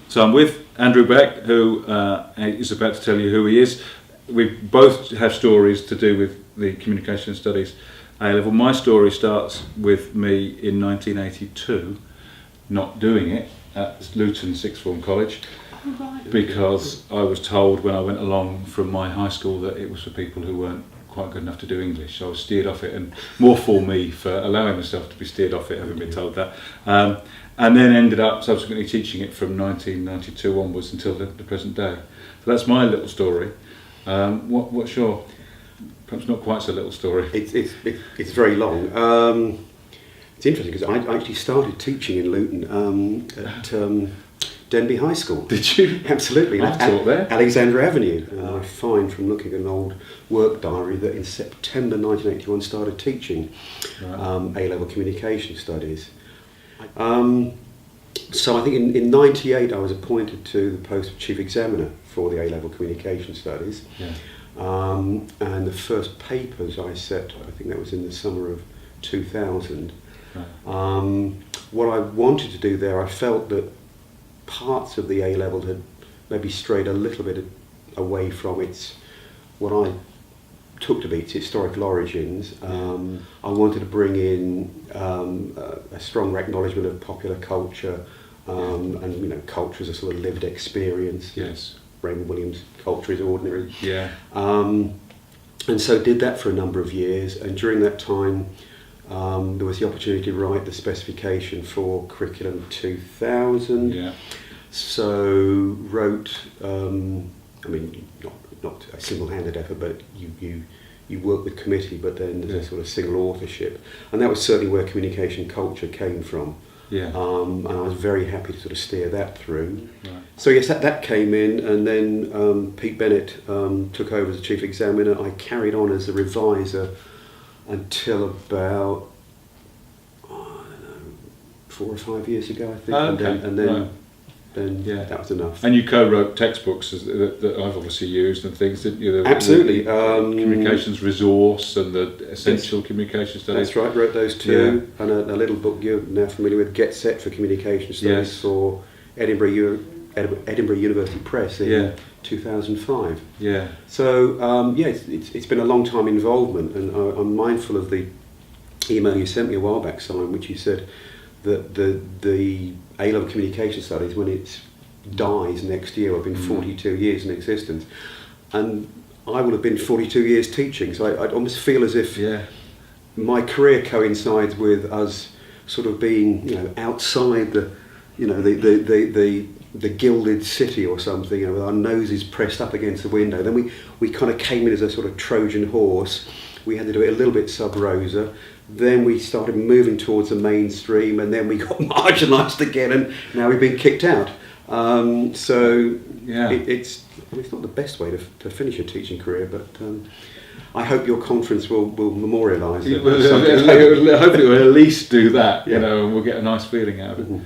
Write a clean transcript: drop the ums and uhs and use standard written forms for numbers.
So I'm with Andrew Beck, who is about to tell you who he is. We both have stories to do with the Communication Studies A-level. My story starts with me in 1982, not doing it at Luton Sixth Form College, because I was told when I went along from my high school that it was for people who weren't quite good enough to do English. I was steered off it, and more for me for allowing myself to be steered off it, having been told that. And then ended up subsequently teaching it from 1992 onwards until the present day. So that's my little story. What's your, perhaps not quite so little story? It's very long. It's interesting because I actually started teaching in Luton at Denby High School. Did you? Absolutely. I taught there. Alexandra Avenue. I find from looking at an old work diary that in September 1981 started teaching A-level Communication Studies. So I think in 98 I was appointed to the post of Chief Examiner for the A-level Communication Studies. Yeah. And the first papers I set, I think that was in the summer of 2000. Right. What I wanted to do there, I felt that parts of the A-level had maybe strayed a little bit away from what I took to be its historical origins. I wanted to bring in a strong acknowledgement of popular culture, and culture is a sort of lived experience. Yes. Raymond Williams' culture is ordinary. Yeah. And so did that for a number of years, and during that time there was the opportunity to write the specification for Curriculum 2000. Yeah. So wrote, not a single-handed effort, but you work with committee, but then there's a sort of single authorship, and that was certainly where communication culture came from. Yeah. And I was very happy to sort of steer that through. Right. So yes, that came in, and then Pete Bennett took over as the chief examiner. I carried on as a reviser until about 4 or 5 years ago, I think. Oh, okay. And then that was enough. And you co-wrote textbooks that I've obviously used and things, didn't you? Absolutely. The communications resource and the essential communication studies. That's right, wrote those two. Yeah. And a little book you're now familiar with, Get Set for Communication Studies, yes, for Edinburgh University Press in 2005. Yeah. So it's been a long time involvement, and I'm mindful of the email you sent me a while back, Simon, which you said that the A-level Communication Studies, when it dies next year, have been 42 years in existence, and I will have been 42 years teaching. So I almost feel as if my career coincides with us sort of being, outside the gilded city or something, with our noses pressed up against the window. Then we kind of came in as a sort of Trojan horse. We had to do it a little bit sub rosa. Then we started moving towards the mainstream, and then we got marginalised again, and now we've been kicked out. It's not the best way to finish a teaching career, but I hope your conference will memorialise it. Hopefully we'll at least do that, and we'll get a nice feeling out of it. Mm-hmm.